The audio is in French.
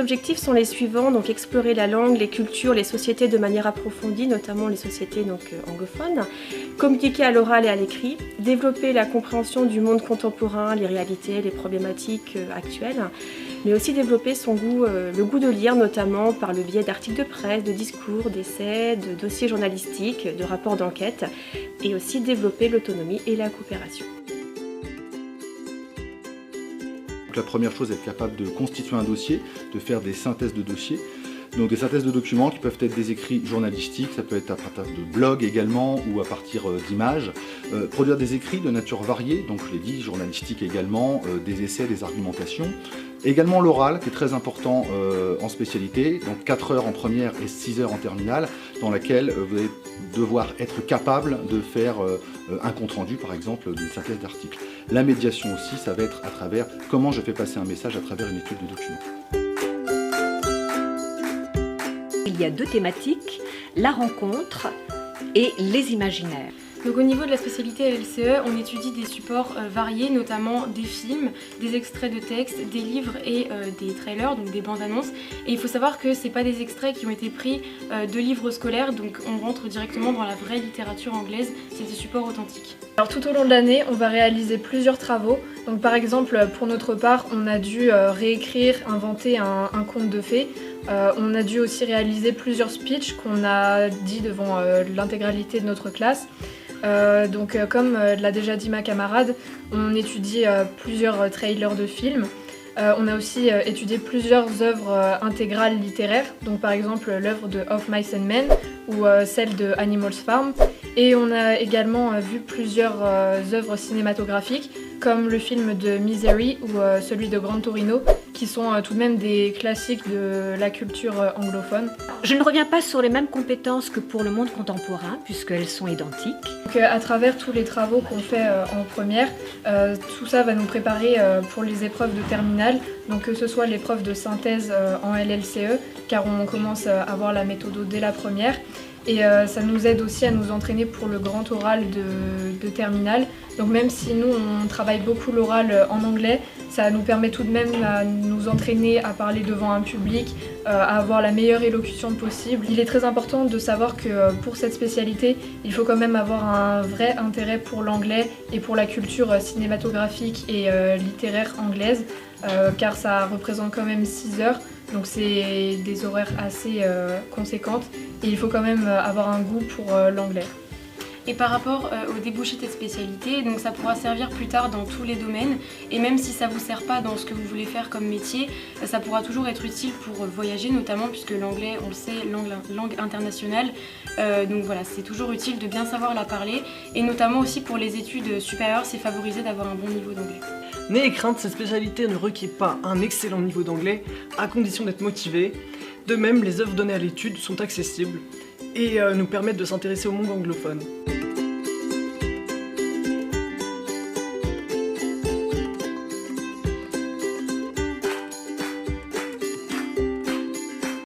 objectifs sont les suivants, donc explorer la langue, les cultures, les sociétés de manière approfondie, notamment les sociétés anglophones, communiquer à l'oral et à l'écrit, développer la compréhension du monde contemporain, les réalités, les problématiques actuelles, mais aussi développer le goût de lire, notamment par le biais d'articles de presse, de discours, d'essais, de dossiers journalistiques, de rapports d'enquête, et aussi développer l'autonomie et la coopération. La première chose, être capable de constituer un dossier, de faire des synthèses de dossiers. Donc des synthèses de documents qui peuvent être des écrits journalistiques, ça peut être à partir de blogs également ou à partir d'images. Produire des écrits de nature variée, donc je l'ai dit, journalistiques également, des essais, des argumentations. Également l'oral, qui est très important en spécialité, donc 4 heures en première et 6 heures en terminale, dans laquelle vous allez devoir être capable de faire un compte-rendu, par exemple, d'une synthèse d'article. La médiation aussi, ça va être à travers comment je fais passer un message à travers une étude de document. Il y a 2 thématiques, la rencontre et les imaginaires. Donc au niveau de la spécialité LCE, on étudie des supports variés, notamment des films, des extraits de textes, des livres et des trailers, donc des bandes annonces. Et il faut savoir que ce n'est pas des extraits qui ont été pris de livres scolaires, donc on rentre directement dans la vraie littérature anglaise, c'est des supports authentiques. Alors tout au long de l'année, on va réaliser plusieurs travaux. Donc par exemple, pour notre part, on a dû réécrire, inventer un conte de fées. On a dû aussi réaliser plusieurs speeches qu'on a dit devant l'intégralité de notre classe. Comme l'a déjà dit ma camarade, on étudie plusieurs trailers de films. On a aussi étudié plusieurs œuvres intégrales littéraires, donc par exemple l'œuvre de Of Mice and Men ou celle de Animals Farm. Et on a également vu plusieurs œuvres cinématographiques, comme le film de Misery ou celui de Gran Torino, qui sont tout de même des classiques de la culture anglophone. Je ne reviens pas sur les mêmes compétences que pour le monde contemporain, puisqu'elles sont identiques. Donc, à travers tous les travaux qu'on fait en première, tout ça va nous préparer pour les épreuves de terminale, donc que ce soit l'épreuve de synthèse en LLCE, car on commence à avoir la méthode dès la première, et ça nous aide aussi à nous entraîner pour le grand oral de terminale. Donc même si nous on travaille beaucoup l'oral en anglais, ça nous permet tout de même à nous entraîner à parler devant un public, à avoir la meilleure élocution possible. Il est très important de savoir que pour cette spécialité, il faut quand même avoir un vrai intérêt pour l'anglais et pour la culture cinématographique et littéraire anglaise, car ça représente quand même 6 heures, donc c'est des horaires assez conséquentes, et il faut quand même avoir un goût pour l'anglais. Et par rapport au débouché de cette spécialité, donc ça pourra servir plus tard dans tous les domaines, et même si ça ne vous sert pas dans ce que vous voulez faire comme métier, ça pourra toujours être utile pour voyager, notamment puisque l'anglais, on le sait, langue internationale, donc voilà, c'est toujours utile de bien savoir la parler, et notamment aussi pour les études supérieures, c'est favorisé d'avoir un bon niveau d'anglais. N'ayez crainte, cette spécialité ne requiert pas un excellent niveau d'anglais, à condition d'être motivé. De même, les œuvres données à l'étude sont accessibles et nous permettent de s'intéresser au monde anglophone.